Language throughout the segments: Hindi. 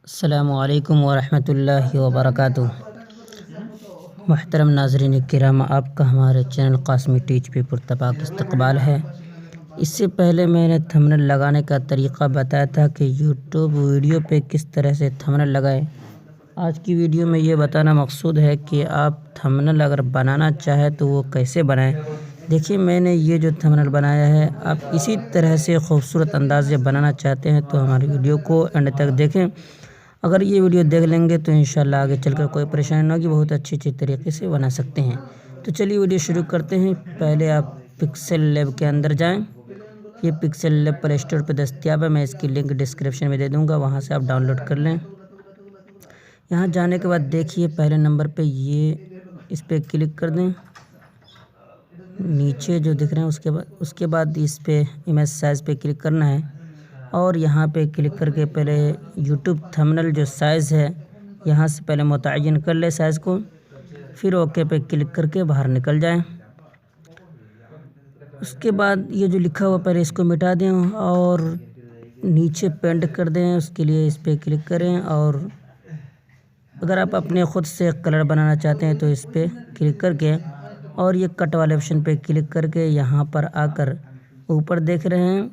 अस्सलामुअलैकुम वरहमतुल्लाहि वबरकातुह। मुहतरम नाज़रीन किराम, आपका हमारे चैनल क़ासमी टीच पे पुरतपाक इस्तक़बाल है। इससे पहले मैंने थंबनेल लगाने का तरीक़ा बताया था कि यूट्यूब वीडियो पे किस तरह से थंबनेल लगाएं। आज की वीडियो में ये बताना मकसूद है कि आप थंबनेल अगर बनाना चाहें तो वो कैसे बनाएं। देखिए, मैंने ये जो थंबनेल बनाया है, आप इसी तरह से खूबसूरत अंदाज़ से बनाना चाहते हैं तो हमारी वीडियो को एंड तक देखें। अगर ये वीडियो देख लेंगे तो इंशाल्लाह आगे चलकर कोई परेशानी ना होगी, बहुत अच्छी तरीके से बना सकते हैं। तो चलिए वीडियो शुरू करते हैं। पहले आप पिक्सेल लैब के अंदर जाएं। ये पिक्सेल लैब प्ले स्टोर पर दस्तियाब है, मैं इसकी लिंक डिस्क्रिप्शन में दे दूँगा, वहाँ से आप डाउनलोड कर लें। यहाँ जाने के बाद देखिए पहले नंबर पे ये इस पर क्लिक कर दें, नीचे जो दिख रहे हैं उसके बाद इस पे इमेज साइज़ पे क्लिक करना है और यहाँ पे क्लिक करके पहले यूट्यूब थंबनेल जो साइज़ है यहाँ से पहले मुतय्यन कर ले साइज़ को, फिर ओके पे क्लिक करके बाहर निकल जाएं। उसके बाद ये जो लिखा हुआ पहले इसको मिटा दें और नीचे पेंट कर दें। उसके लिए इस पर क्लिक करें और अगर आप अपने ख़ुद से कलर बनाना चाहते हैं तो इस पर क्लिक करके और ये कट वाले ऑप्शन पे क्लिक करके यहाँ पर आकर ऊपर देख रहे हैं,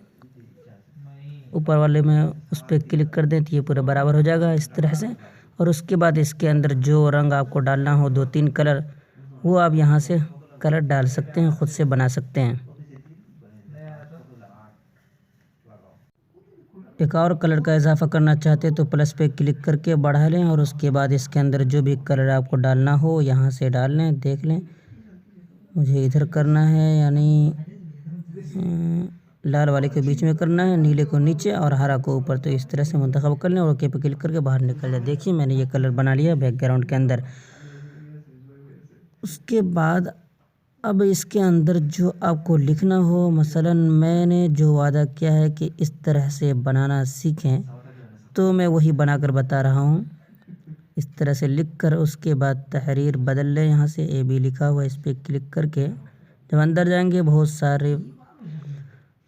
ऊपर वाले में उस पर क्लिक कर दें तो ये पूरा बराबर हो जाएगा इस तरह से। और उसके बाद इसके अंदर जो रंग आपको डालना हो 2-3 कलर, वो आप यहाँ से कलर डाल सकते हैं, ख़ुद से बना सकते हैं। एक और कलर का इजाफा करना चाहते हैं तो प्लस पे क्लिक करके बढ़ा लें और उसके बाद इसके अंदर जो भी कलर आपको डालना हो यहाँ से डाल लें। देख लें, मुझे इधर करना है, यानी लाल वाले के बीच में करना है, नीले को नीचे और हरा को ऊपर। तो इस तरह से मुंतखब कर लें और ओके पे क्लिक करके बाहर निकल जाए। देखिए मैंने ये कलर बना लिया बैकग्राउंड के अंदर। उसके बाद अब इसके अंदर जो आपको लिखना हो, मसलन मैंने जो वादा किया है कि इस तरह से बनाना सीखें, तो मैं वही बनाकर बता रहा हूँ। इस तरह से लिख कर उसके बाद तहरीर बदल लें, यहाँ से AB लिखा हुआ इस पर क्लिक करके जब अंदर जाएंगे बहुत सारे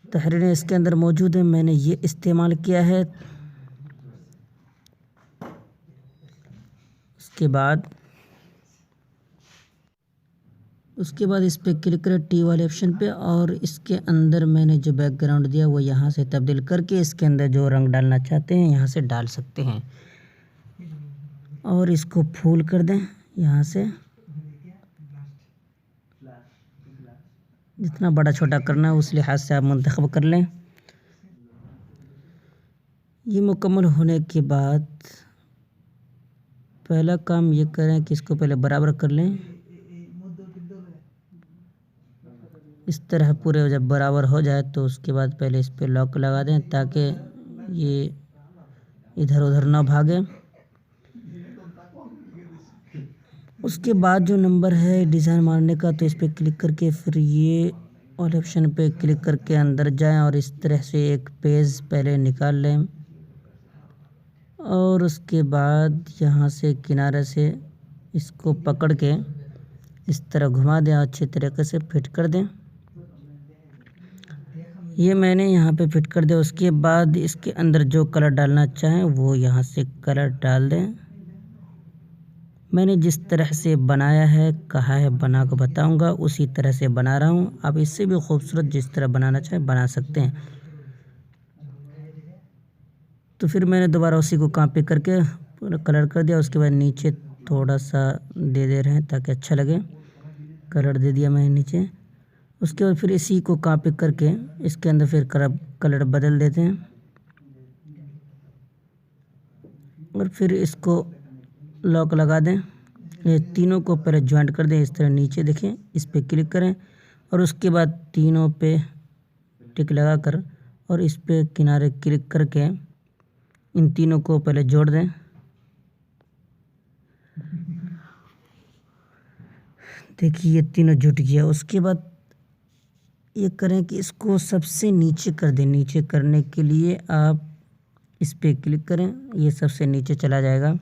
तहरीरें इसके अंदर मौजूद हैं, मैंने ये इस्तेमाल किया है। उसके बाद इस पर क्लिक करें टी वाले ऑप्शन पे और इसके अंदर मैंने जो बैकग्राउंड दिया वो यहाँ से तब्दील करके इसके अंदर जो रंग डालना चाहते हैं यहाँ से डाल सकते हैं और इसको फुल कर दें। यहाँ से जितना बड़ा छोटा करना है उस लिहाज से आप मुंतखब कर लें। ये मुकम्मल होने के बाद पहला काम ये करें कि इसको पहले बराबर कर लें। इस तरह पूरे जब बराबर हो जाए तो उसके बाद पहले इस पर लॉक लगा दें ताकि ये इधर उधर ना भागे। उसके बाद जो नंबर है डिज़ाइन मारने का, तो इस पर क्लिक करके फिर ये वाले ऑप्शन पे क्लिक करके अंदर जाएं और इस तरह से एक पेज पहले निकाल लें और उसके बाद यहाँ से किनारे से इसको पकड़ के इस तरह घुमा दें, अच्छे तरीके से फिट कर दें। ये मैंने यहाँ पे फिट कर दिया। उसके बाद इसके अंदर जो कलर डालना चाहें वो यहाँ से कलर डाल दें। मैंने जिस तरह से बनाया है, कहा है बना को बताऊंगा, उसी तरह से बना रहा हूँ। आप इससे भी खूबसूरत जिस तरह बनाना चाहें बना सकते हैं। तो फिर मैंने दोबारा उसी को कॉपी करके पूरा कलर कर दिया। उसके बाद नीचे थोड़ा सा दे रहे हैं ताकि अच्छा लगे, कलर दे दिया मैंने नीचे। उसके बाद फिर इसी को कॉपी करके इसके अंदर फिर कलर बदल देते हैं और फिर इसको लॉक लगा दें। ये तीनों को पहले ज्वाइंट कर दें, इस तरह नीचे देखें, इस पर क्लिक करें और उसके बाद तीनों पे टिक लगा कर और इस पे किनारे क्लिक करके इन तीनों को पहले जोड़ दें। देखिए ये तीनों जुट गया। उसके बाद ये करें कि इसको सबसे नीचे कर दें। नीचे करने के लिए आप इस पे क्लिक करें, ये सबसे नीचे चला जाएगा।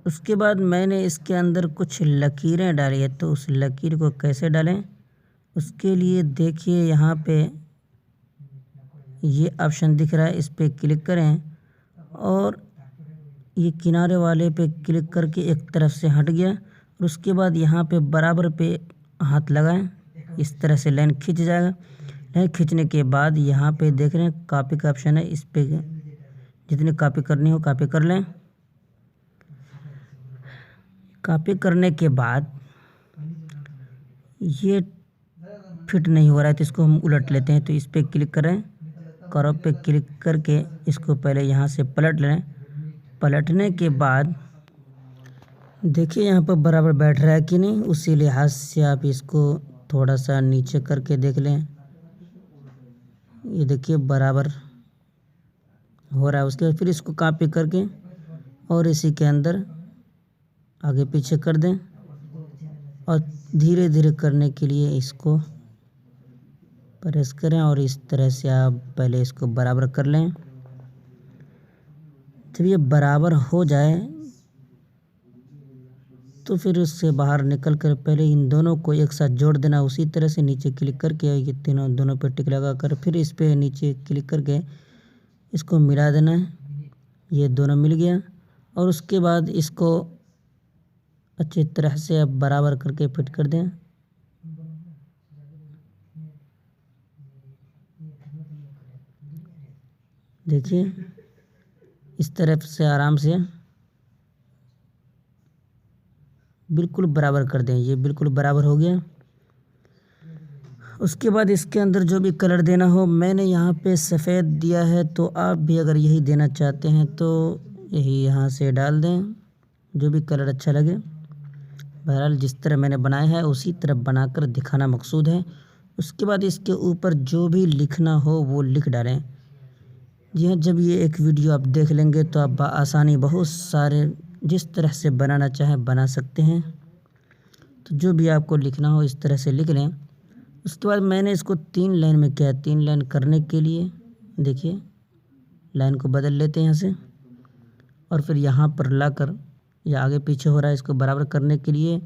उसके बाद मैंने इसके अंदर कुछ लकीरें डाली है, तो उस लकीर को कैसे डालें उसके लिए देखिए यहाँ पे ये ऑप्शन दिख रहा है, इस पर क्लिक करें और ये किनारे वाले पे क्लिक करके एक तरफ से हट गया। और उसके बाद यहाँ पे बराबर पे हाथ लगाएं, इस तरह से लाइन खींच जाएगा। लाइन खींचने के बाद यहाँ पे देख रहे हैं कॉपी का ऑप्शन है, इस पे जितनी कॉपी करनी हो कॉपी कर लें। कॉपी करने के बाद ये फिट नहीं हो रहा है तो इसको हम उलट लेते हैं। तो इस पर क्लिक करें, क्रॉप पे क्लिक करके इसको पहले यहाँ से पलट लें। पलटने के बाद देखिए यहाँ पर बराबर बैठ रहा है कि नहीं, उसी लिहाज से आप इसको थोड़ा सा नीचे करके देख लें। ये देखिए बराबर हो रहा है। उसके बाद फिर इसको कॉपी करके और इसी के अंदर आगे पीछे कर दें और धीरे धीरे करने के लिए इसको प्रेस करें और इस तरह से आप पहले इसको बराबर कर लें। जब ये बराबर हो जाए तो फिर उससे बाहर निकल कर पहले इन दोनों को एक साथ जोड़ देना। उसी तरह से नीचे क्लिक करके ये दोनों पे टिक लगा कर फिर इस पे नीचे क्लिक करके इसको मिला देना है। ये दोनों मिल गया और उसके बाद इसको अच्छी तरह से अब बराबर करके फिट कर दें। देखिए इस तरफ से आराम से बिल्कुल बराबर कर दें। ये बिल्कुल बराबर हो गया। उसके बाद इसके अंदर जो भी कलर देना हो, मैंने यहाँ पे सफ़ेद दिया है, तो आप भी अगर यही देना चाहते हैं तो यही यहाँ से डाल दें, जो भी कलर अच्छा लगे। बहरहाल जिस तरह मैंने बनाया है उसी तरह बनाकर दिखाना मकसूद है। उसके बाद इसके ऊपर जो भी लिखना हो वो लिख डालें। जी हाँ, जब ये एक वीडियो आप देख लेंगे तो आप आसानी बहुत सारे जिस तरह से बनाना चाहें बना सकते हैं। तो जो भी आपको लिखना हो इस तरह से लिख लें। उसके बाद मैंने इसको 3 लाइन में किया। 3 लाइन करने के लिए देखिए लाइन को बदल लेते हैं यहाँ से और फिर यहाँ पर लाकर या आगे पीछे हो रहा है, इसको बराबर करने के लिए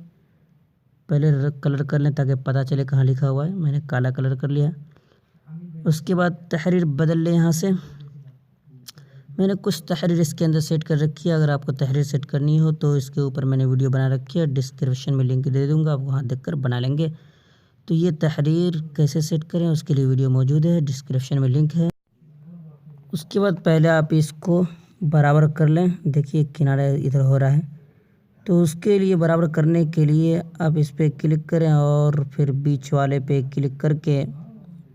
पहले कलर कर लें ताकि पता चले कहाँ लिखा हुआ है। मैंने काला कलर कर लिया। उसके बाद तहरीर बदल लें। यहाँ से मैंने कुछ तहरीर इसके अंदर सेट कर रखी है। अगर आपको तहरीर सेट करनी हो तो इसके ऊपर मैंने वीडियो बना रखी है, डिस्क्रिप्शन में लिंक दे दूँगा, आप वहाँ देखकर बना लेंगे। तो ये तहरीर कैसे सेट करें उसके लिए वीडियो मौजूद है, डिस्क्रिप्शन में लिंक है। उसके बाद पहले आप इसको बराबर कर लें। देखिए किनारा इधर हो रहा है, तो उसके लिए बराबर करने के लिए आप इस पर क्लिक करें और फिर बीच वाले पे क्लिक करके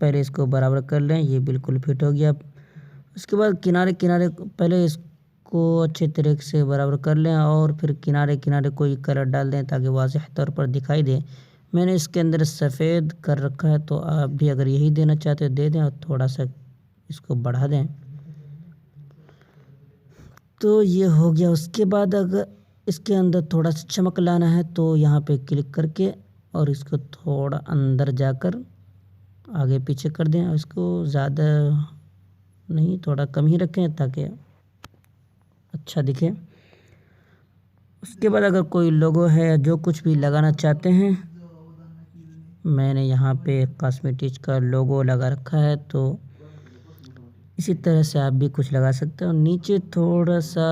पहले इसको बराबर कर लें। ये बिल्कुल फिट हो गया। उसके बाद किनारे किनारे पहले इसको अच्छे तरीके से बराबर कर लें और फिर किनारे किनारे कोई कलर डाल दें ताकि वाज़ेह तौर पर दिखाई दे। मैंने इसके अंदर सफ़ेद कर रखा है, तो आप भी अगर यही देना चाहते हो दे दें और थोड़ा सा इसको बढ़ा दें। तो ये हो गया। उसके बाद अगर इसके अंदर थोड़ा सा चमक लाना है तो यहाँ पे क्लिक करके और इसको थोड़ा अंदर जाकर आगे पीछे कर दें। और इसको ज़्यादा नहीं, थोड़ा कम ही रखें ताकि अच्छा दिखे। उसके बाद अगर कोई लोगो है या जो कुछ भी लगाना चाहते हैं, मैंने यहाँ पे कॉस्मेटिक्स का लोगो लगा रखा है, तो इसी तरह से आप भी कुछ लगा सकते हो। नीचे थोड़ा सा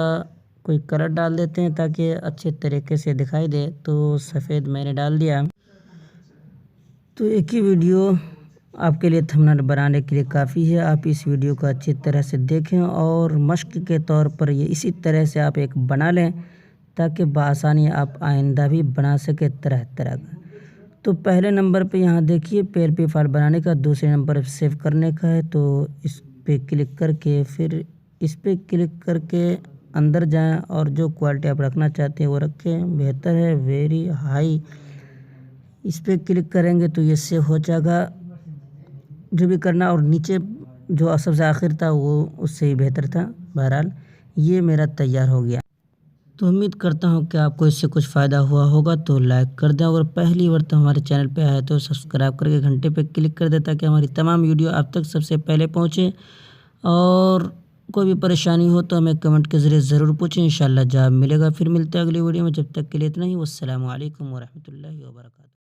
कोई कलर डाल देते हैं ताकि अच्छे तरीके से दिखाई दे। तो सफ़ेद मैंने डाल दिया। तो एक ही वीडियो आपके लिए थंबनेल बनाने के लिए काफ़ी है। आप इस वीडियो को अच्छी तरह से देखें और मश्क के तौर पर ये इसी तरह से आप एक बना लें ताकि बआसानी आप आइंदा भी बना सके तरह तरह का। तो पहले नंबर पे यहाँ देखिए पेयर पे फाइल बनाने का, दूसरे नंबर पे सेव करने का है। तो इस पे क्लिक करके फिर इस पे क्लिक करके अंदर जाएं और जो क्वालिटी आप रखना चाहते हैं वो रखें, बेहतर है वेरी हाई। इस पे क्लिक करेंगे तो ये सेव हो जाएगा जो भी करना, और नीचे जो सबसे आखिर था वो उससे ही बेहतर था। बहरहाल ये मेरा तैयार हो गया। तो उम्मीद करता हूँ कि आपको इससे कुछ फ़ायदा हुआ होगा। तो लाइक कर दें, अगर पहली बार तो हमारे चैनल पे आए तो सब्सक्राइब करके घंटे पे क्लिक कर दें ताकि हमारी तमाम वीडियो आप तक सबसे पहले पहुँचे। और कोई भी परेशानी हो तो हमें कमेंट के ज़रिए ज़रूर पूछें, इंशाल्लाह जवाब मिलेगा। फिर मिलते हैं अगली वीडियो में, जब तक के लिए इतना ही। वस्सलामु अलैकुम वरहमतुल्लाहि वबरकातुहू।